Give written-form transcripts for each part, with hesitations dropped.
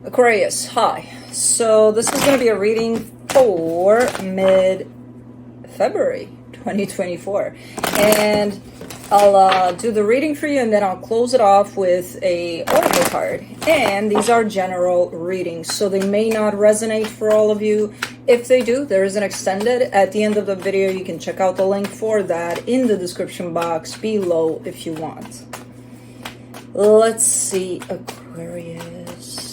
Aquarius, hi. So this is going to be a reading for mid-February 2024. And I'll do the reading for you, and then I'll close it off with a oracle card. And these are general readings, so they may not resonate for all of you. If they do, there is an extended at the end of the video. You can check out the link for that in the description box below if you want. Let's see, Aquarius.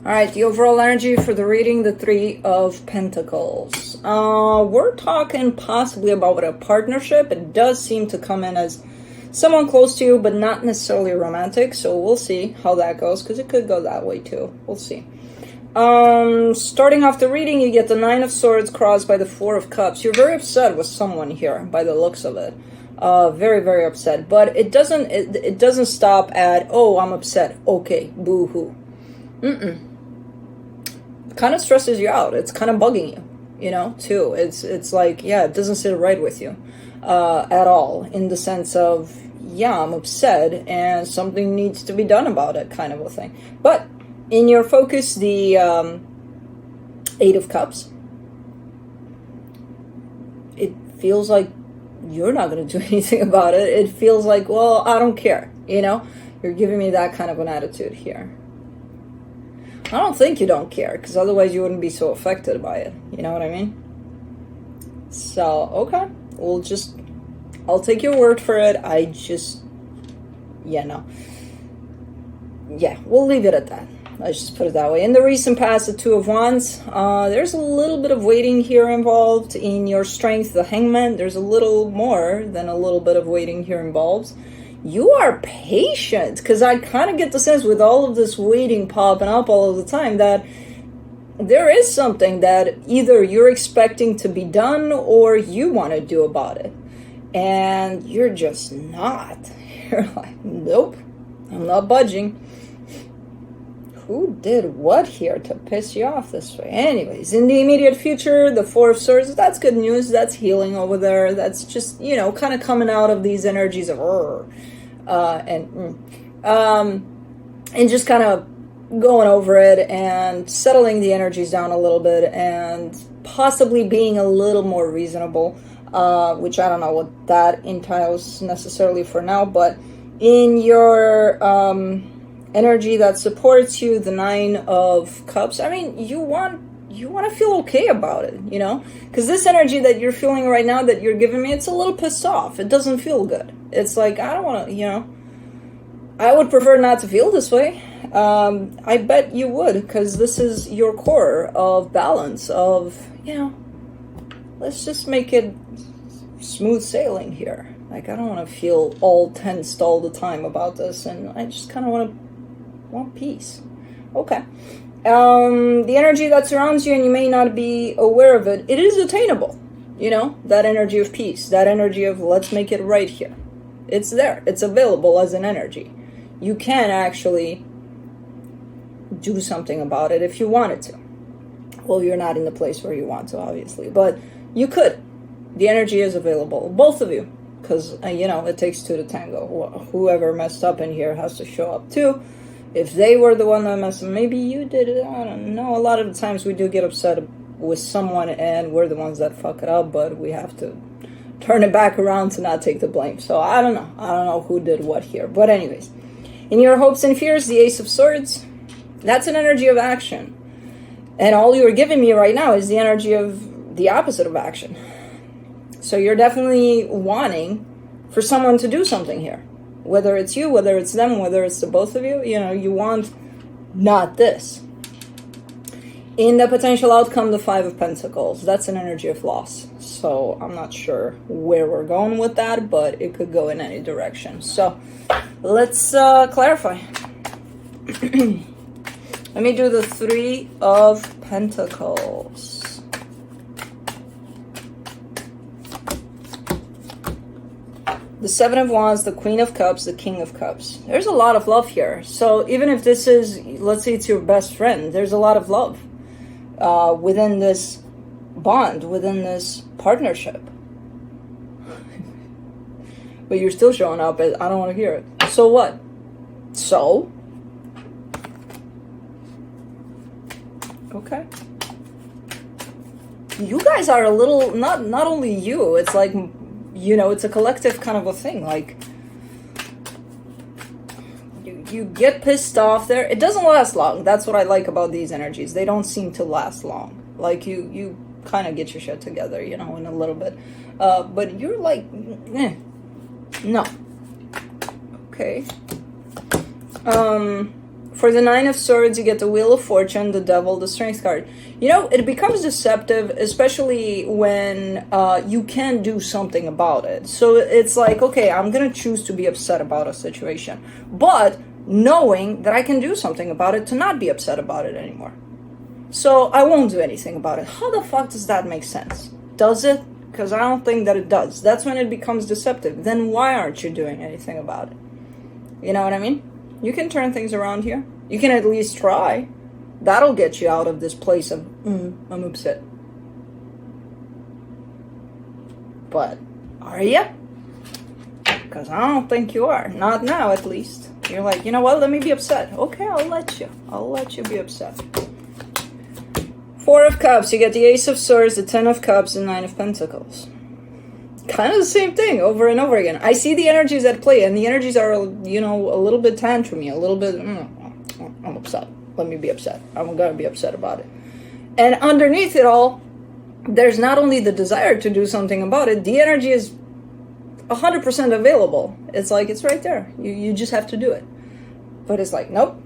All right, the overall energy for the reading, the Three of Pentacles. We're talking possibly about a partnership. It does seem to come in as someone close to you, but not necessarily romantic. So we'll see how that goes, because it could go that way too. We'll see. Starting off the reading, you get the Nine of Swords crossed by the Four of Cups. You're very upset with someone here, by the looks of it. Very, very upset. But it doesn't stop at, oh, I'm upset. Okay, boo-hoo. Kind of stresses you out. It's kind of bugging you, you know, too. It's like, yeah, it doesn't sit right with you at all, in the sense of, yeah, I'm upset and something needs to be done about it, kind of a thing. But in your focus, the Eight of Cups, it feels like you're not going to do anything about it. It feels like, well, I don't care, you know? You're giving me that kind of an attitude here. I don't think you don't care, because otherwise you wouldn't be so affected by it. You know what I mean? So, okay. I'll take your word for it. Yeah, we'll leave it at that. Let's just put it that way. In the recent past, the Two of Wands, there's a little bit of waiting here involved. In your strength, the Hangman, there's a little more than a little bit of waiting here involved. You are patient, because I kind of get the sense with all of this waiting popping up all of the time that there is something that either you're expecting to be done or you want to do about it. And you're just not. You're like, nope, I'm not budging. Who did what here to piss you off this way? Anyways, in the immediate future, the Four of Swords, that's good news. That's healing over there. That's just, you know, kind of coming out of these energies of and just kind of going over it and settling the energies down a little bit and possibly being a little more reasonable, which I don't know what that entails necessarily for now, but in your energy that supports you, the Nine of Cups, I mean, you want to feel okay about it, you know, because this energy that you're feeling right now that you're giving me, it's a little pissed off. It doesn't feel good. It's like, I don't want to, you know, I would prefer not to feel this way. I bet you would, because this is your core of balance of, you know, let's just make it smooth sailing here. Like, I don't want to feel all tensed all the time about this, and I just kind of want peace. Okay. The energy that surrounds you, and you may not be aware of it, it is attainable. You know, that energy of peace, that energy of let's make it right here. It's there. It's available as an energy. You can actually do something about it if you wanted to. Well, you're not in the place where you want to, obviously, but you could. The energy is available. Both of you, because, you know, it takes two to tango. Whoever messed up in here has to show up too. If they were the one that messed up, maybe you did it. I don't know. A lot of the times we do get upset with someone and we're the ones that fuck it up, but we have to turn it back around to not take the blame. So I don't know. I don't know who did what here. But anyways, in your hopes and fears, the Ace of Swords, that's an energy of action. And all you're giving me right now is the energy of the opposite of action. So you're definitely wanting for someone to do something here. Whether it's you, whether it's them, whether it's the both of you, you know, you want not this. In the potential outcome, the Five of Pentacles, that's an energy of loss. So I'm not sure where we're going with that, but it could go in any direction. So let's clarify. Let me do the Three of Pentacles. The Seven of Wands, the Queen of Cups, the King of Cups. There's a lot of love here. So even if this is, let's say it's your best friend, there's a lot of love within this bond, within this partnership. But you're still showing up as, I don't want to hear it. So what? So? Okay. You guys are a little, not only you, it's like, you know, it's a collective kind of a thing. Like, you get pissed off there. It doesn't last long. That's what I like about these energies. They don't seem to last long. Like, you kind of get your shit together, you know, in a little bit. But you're like, no. Okay. For the Nine of Swords, you get the Wheel of Fortune, the Devil, the Strength card. You know, it becomes deceptive, especially when you can't do something about it. So it's like, okay, I'm going to choose to be upset about a situation. But knowing that I can do something about it to not be upset about it anymore. So I won't do anything about it. How the fuck does that make sense? Does it? Because I don't think that it does. That's when it becomes deceptive. Then why aren't you doing anything about it? You know what I mean? You can turn things around here. You can at least try. That'll get you out of this place of, I'm upset. But, are you? Because I don't think you are. Not now, at least. You're like, you know what? Let me be upset. Okay, I'll let you. I'll let you be upset. Four of Cups. You get the Ace of Swords, the Ten of Cups, and Nine of Pentacles. Kind of the same thing over and over again. I see the energies at play, and the energies are, you know, a little bit tantrumy, a little bit, I'm upset. Let me be upset. I'm gonna be upset about it. And underneath it all, there's not only the desire to do something about it, the energy is 100% available. It's like, it's right there. You just have to do it. But it's like, nope.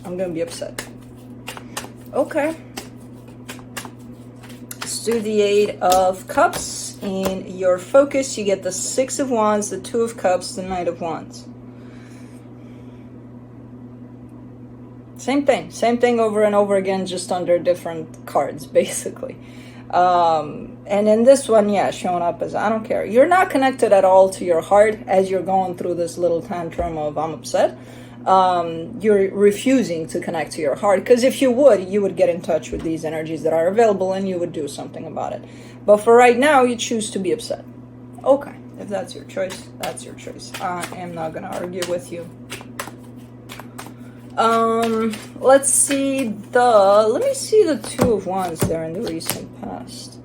I'm gonna be upset. Okay. Let's do the Eight of Cups. In your focus, you get the Six of Wands, the Two of Cups, the Knight of Wands. Same thing over and over again, just under different cards, basically. And in this one, yeah, showing up as, I don't care. You're not connected at all to your heart as you're going through this little tantrum of, I'm upset. You're refusing to connect to your heart, because if you would get in touch with these energies that are available and you would do something about it. But for right now, you choose to be upset. Okay, if that's your choice, that's your choice. I am not gonna argue with you. Let me see the Two of Wands there in the recent past.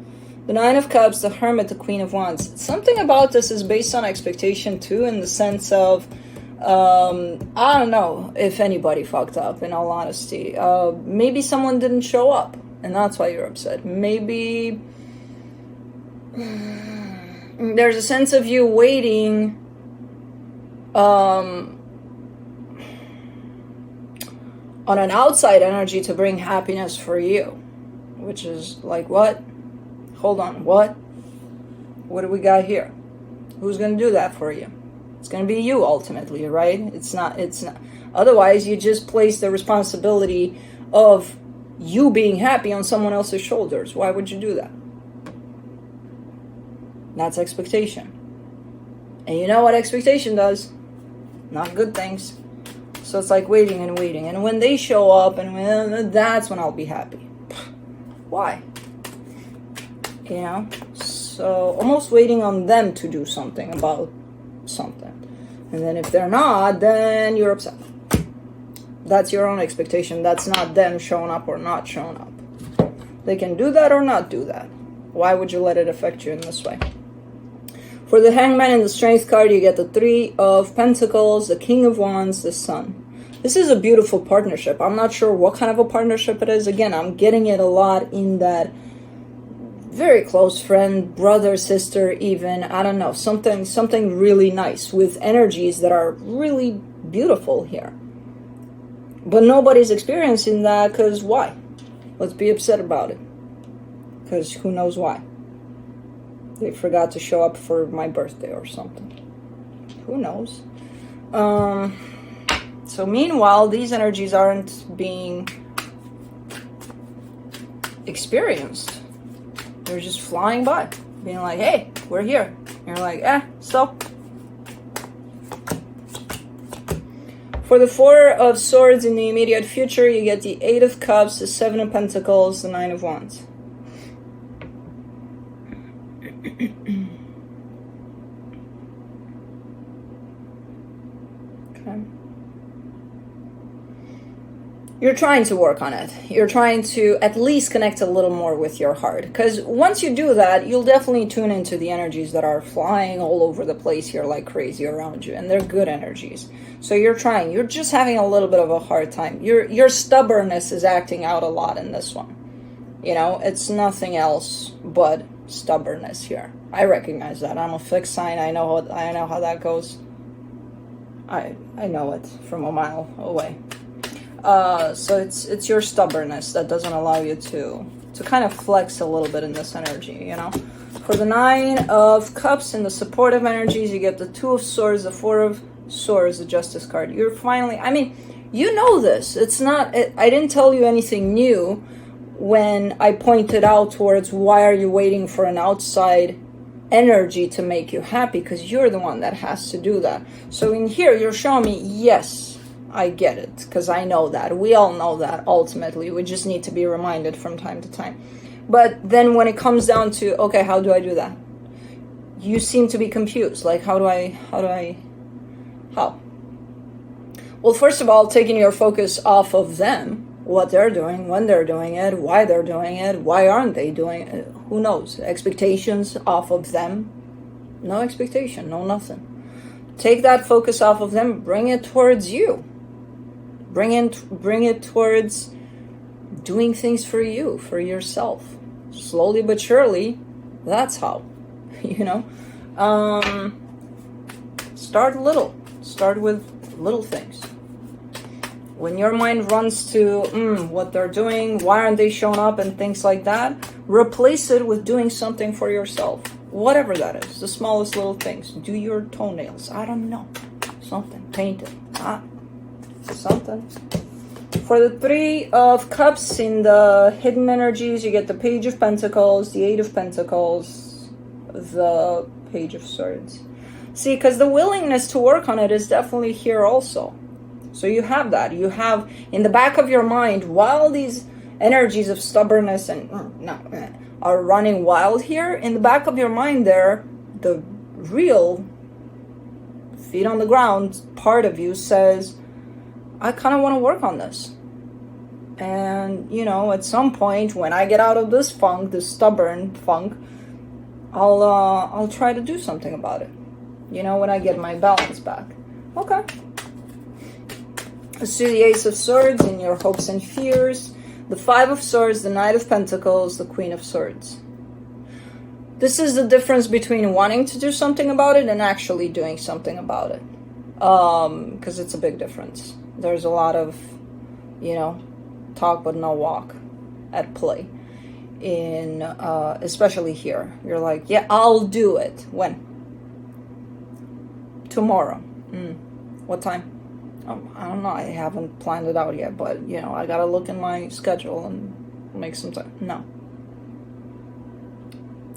The Nine of Cups, the Hermit, the Queen of Wands. Something about this is based on expectation too, in the sense of, I don't know if anybody fucked up, in all honesty. Maybe someone didn't show up, and that's why you're upset. Maybe there's a sense of you waiting on an outside energy to bring happiness for you, which is like, what? Hold on, what? What do we got here? Who's going to do that for you? It's going to be you ultimately, right? It's not. Otherwise, you just place the responsibility of you being happy on someone else's shoulders. Why would you do that? That's expectation. And you know what expectation does? Not good things. So it's like waiting and waiting. And when they show up, and that's when I'll be happy. Why? You know? So almost waiting on them to do something about something. And then if they're not, then you're upset. That's your own expectation. That's not them showing up or not showing up. They can do that or not do that. Why would you let it affect you in this way? For the Hangman and the Strength card, you get the Three of Pentacles, the King of Wands, the Sun. This is a beautiful partnership. I'm not sure what kind of a partnership it is. Again, I'm getting it a lot in that very close friend, brother, sister, even, I don't know, something really nice with energies that are really beautiful here. But nobody's experiencing that, because why? Let's be upset about it. Because who knows why? They forgot to show up for my birthday or something. Who knows? So meanwhile, these energies aren't being experienced. They're just flying by, being like, hey, we're here. And you're like, so. For the Four of Swords in the immediate future, you get the Eight of Cups, the Seven of Pentacles, the Nine of Wands. you're trying to work on it. You're trying to at least connect a little more with your heart. Because once you do that, you'll definitely tune into the energies that are flying all over the place here like crazy around you. And they're good energies. So you're trying. You're just having a little bit of a hard time. Your stubbornness is acting out a lot in this one. You know, it's nothing else but stubbornness here. I recognize that. I'm a fixed sign. I know how that goes. I know it from a mile away. So it's your stubbornness that doesn't allow you to kind of flex a little bit in this energy, you know. For the 9 of Cups in the supportive energies, you get the 2 of Swords, the 4 of Swords, the Justice card. You're finally, I mean, you know this. It's not, I didn't tell you anything new when I pointed out towards why are you waiting for an outside energy to make you happy, because you're the one that has to do that. So in here, you're showing me, yes, I get it, because I know that. We all know that, ultimately. We just need to be reminded from time to time. But then when it comes down to, okay, how do I do that? You seem to be confused. Like, how? Well, first of all, taking your focus off of them, what they're doing, when they're doing it, why they're doing it, why aren't they doing it, who knows? Expectations off of them. No expectation, no nothing. Take that focus off of them, bring it towards you. Bring it towards doing things for you, for yourself. Slowly but surely, that's how, you know. Start little. Start with little things. When your mind runs to what they're doing, why aren't they showing up, and things like that, replace it with doing something for yourself. Whatever that is, the smallest little things. Do your toenails. I don't know. Something. Paint it. Something. For the 3 of Cups in the hidden energies, you get the Page of Pentacles, the 8 of Pentacles, the Page of Swords. See, because the willingness to work on it is definitely here also. So you have that. You have in the back of your mind, while these energies of stubbornness and are running wild here, in the back of your mind there, the real feet on the ground part of you says, I kind of want to work on this. And, you know, at some point when I get out of this funk, this stubborn funk, I'll try to do something about it. You know, when I get my balance back. Okay. Let's do the Ace of Swords in your hopes and fears. The 5 of Swords, the Knight of Pentacles, the Queen of Swords. This is the difference between wanting to do something about it and actually doing something about it. Because it's a big difference. There's a lot of, you know, talk but no walk at play. In especially here. You're like, yeah, I'll do it. When? Tomorrow. What time? I don't know. I haven't planned it out yet, but, you know, I gotta look in my schedule and make some time. No.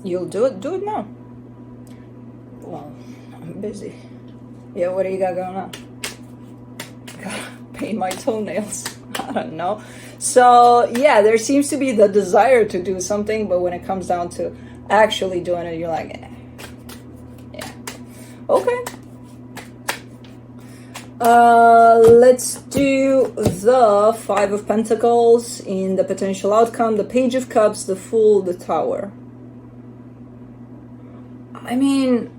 You'll do it? Do it now. Well, I'm busy. Yeah, what do you got going on? Gotta paint my toenails. I don't know. So, yeah, there seems to be the desire to do something, but when it comes down to actually doing it, you're like, yeah. Okay. Let's do the 5 of Pentacles in the potential outcome, the Page of Cups, the Fool, the Tower. I mean,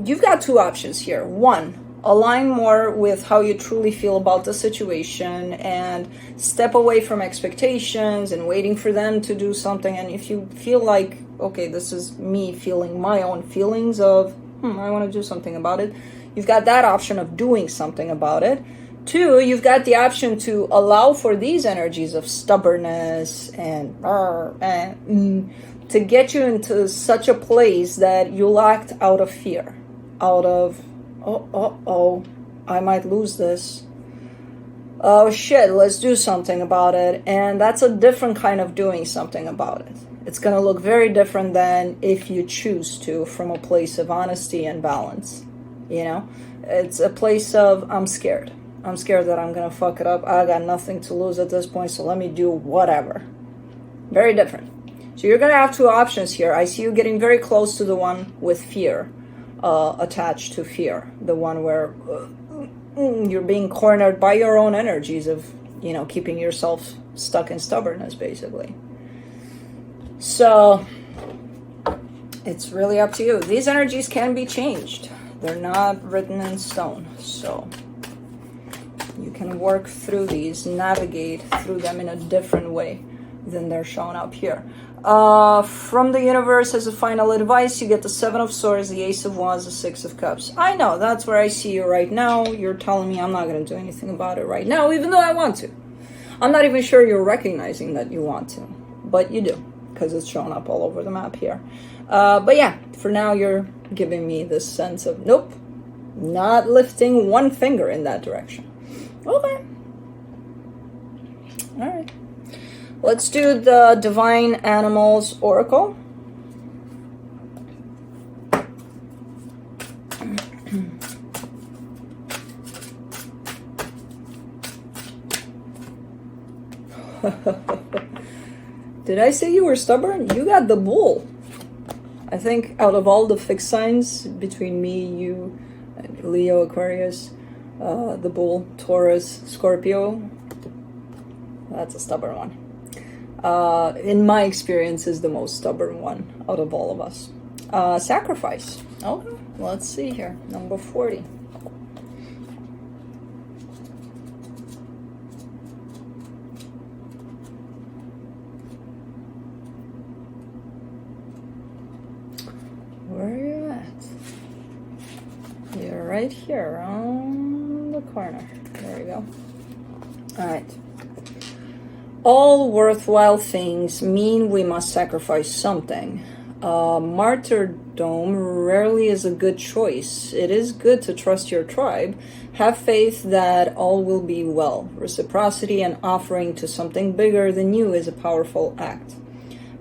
you've got 2 options here. 1, align more with how you truly feel about the situation and step away from expectations and waiting for them to do something. And if you feel like, okay, this is me feeling my own feelings of, I want to do something about it, you've got that option of doing something about it. 2, you've got the option to allow for these energies of stubbornness and to get you into such a place that you'll act out of fear, out of, I might lose this. Oh shit, let's do something about it. And that's a different kind of doing something about it. It's going to look very different than if you choose to, from a place of honesty and balance. You know, it's a place of, I'm scared. I'm scared that I'm going to fuck it up. I got nothing to lose at this point, so let me do whatever. Very different. So you're going to have 2 options here. I see you getting very close to the one with fear, attached to fear. The one where you're being cornered by your own energies of, you know, keeping yourself stuck in stubbornness, basically. So it's really up to you. These energies can be changed. They're not written in stone. So you can work through these, navigate through them in a different way than they're shown up here. From the universe, as a final advice, you get the Seven of Swords, the Ace of Wands, the Six of Cups. I know, that's where I see you right now. You're telling me I'm not going to do anything about it right now, even though I want to. I'm not even sure you're recognizing that you want to, but you do, because it's shown up all over the map here. But yeah, for now, you're giving me this sense of, nope, not lifting one finger in that direction. Okay. All right. Let's do the Divine Animals Oracle. Did I say you were stubborn? You got the Bull. I think out of all the fixed signs between me, you, Leo, Aquarius, the Bull, Taurus, Scorpio, that's a stubborn one. In my experience, is the most stubborn one out of all of us. Sacrifice. Okay, let's see here. Number 40. Where are you at? You're right here on the corner. There you go. All right. All worthwhile things mean we must sacrifice something. Martyrdom rarely is a good choice. It is good to trust your tribe. Have faith that all will be well. Reciprocity and offering to something bigger than you is a powerful act.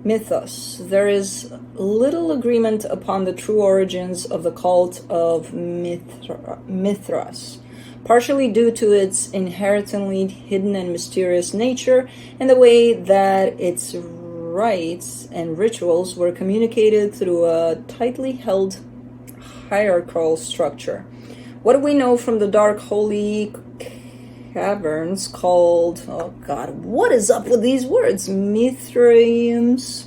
Mythos. There is little agreement upon the true origins of the cult of Mithras, partially due to its inherently hidden and mysterious nature and the way that its rites and rituals were communicated through a tightly held hierarchical structure. What do we know from the dark holy caverns called, oh god, what is up with these words? Mithraeums,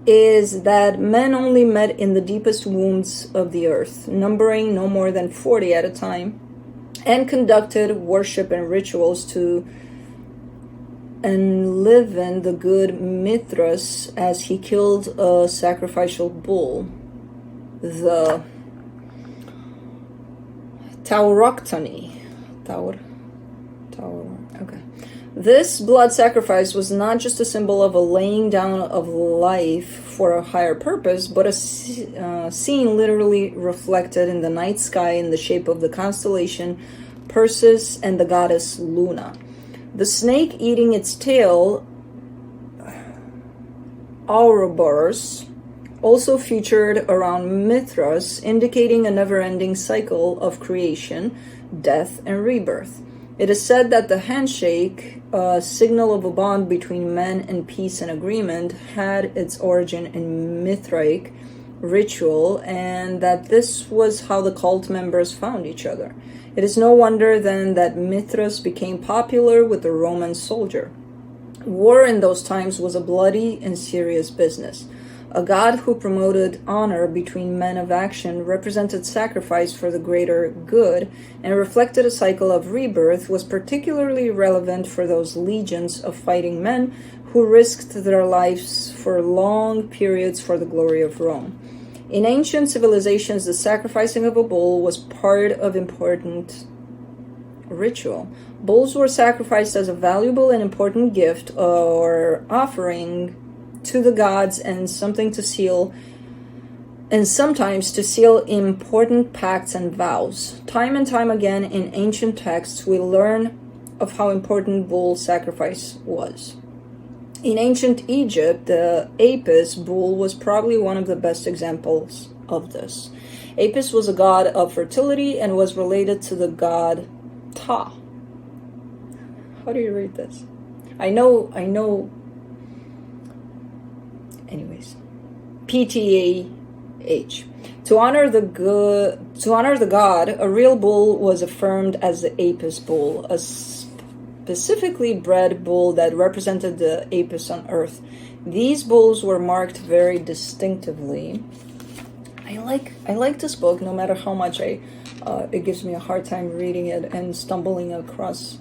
is that men only met in the deepest wombs of the earth, numbering no more than 40 at a time, and conducted worship and rituals to enliven the good Mithras as he killed a sacrificial bull, the Tauroctony. Okay. This blood sacrifice was not just a symbol of a laying down of life for a higher purpose, but a scene literally reflected in the night sky in the shape of the constellation Perseus and the goddess Luna. The snake eating its tail, Ouroboros, also featured around Mithras, indicating a never-ending cycle of creation, death, and rebirth. It is said that the handshake, a signal of a bond between men and peace and agreement, had its origin in Mithraic ritual, and that this was how the cult members found each other. It is no wonder then that Mithras became popular with the Roman soldier. War in those times was a bloody and serious business. A god who promoted honor between men of action, represented sacrifice for the greater good, and reflected a cycle of rebirth, was particularly relevant for those legions of fighting men who risked their lives for long periods for the glory of Rome. In ancient civilizations, the sacrificing of a bull was part of important ritual. Bulls were sacrificed as a valuable and important gift or offering to the gods, and sometimes to seal important pacts and vows. Time and time again in ancient texts, we learn of how important bull sacrifice was. In ancient Egypt, the Apis bull was probably one of the best examples of this. Apis was a god of fertility and was related to the god Ta. How do you read this? I know. Anyways, PTAH. To honor the god, a real bull was affirmed as the Apis bull, specifically bred bull that represented the Apis on Earth. These bulls were marked very distinctively. I like this book, no matter how much it gives me a hard time reading it and stumbling across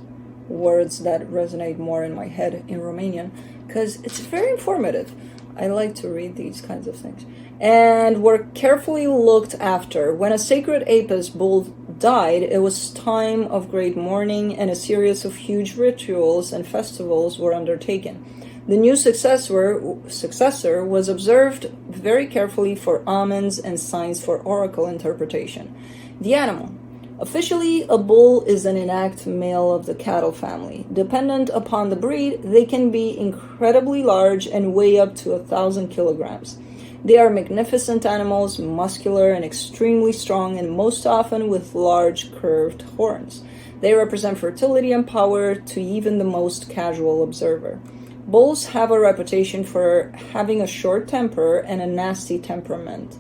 words that resonate more in my head in Romanian, because it's very informative. I like to read these kinds of things. And were carefully looked after. When a sacred Apis bull died, it was time of great mourning, and a series of huge rituals and festivals were undertaken. The new successor was observed very carefully for omens and signs for oracle interpretation. The animal. Officially, a bull is an inact male of the cattle family. Dependent upon the breed, they can be incredibly large and weigh up to 1,000 kilograms. They are magnificent animals, muscular and extremely strong, and most often with large curved horns. They represent fertility and power to even the most casual observer. Bulls have a reputation for having a short temper and a nasty temperament.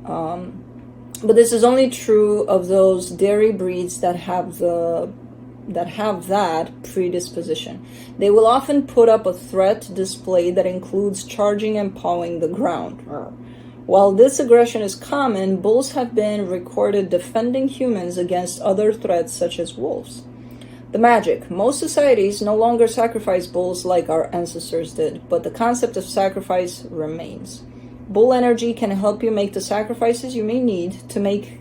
But this is only true of those dairy breeds that have that predisposition. They will often put up a threat display that includes charging and pawing the ground. While this aggression is common, bulls have been recorded defending humans against other threats such as wolves. The magic. Most societies no longer sacrifice bulls like our ancestors did, but the concept of sacrifice remains. Bull energy can help you make the sacrifices you may need to make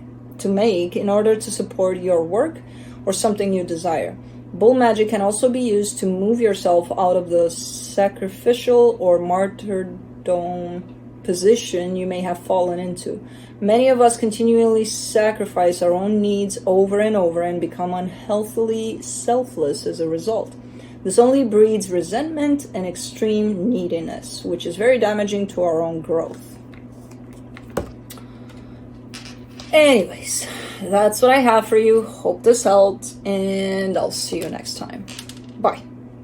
in order to support your work or something you desire. Bull magic can also be used to move yourself out of the sacrificial or martyrdom position you may have fallen into. Many of us continually sacrifice our own needs over and over and become unhealthily selfless as a result. This only breeds resentment and extreme neediness, which is very damaging to our own growth. Anyways, that's what I have for you. Hope this helped, and I'll see you next time. Bye.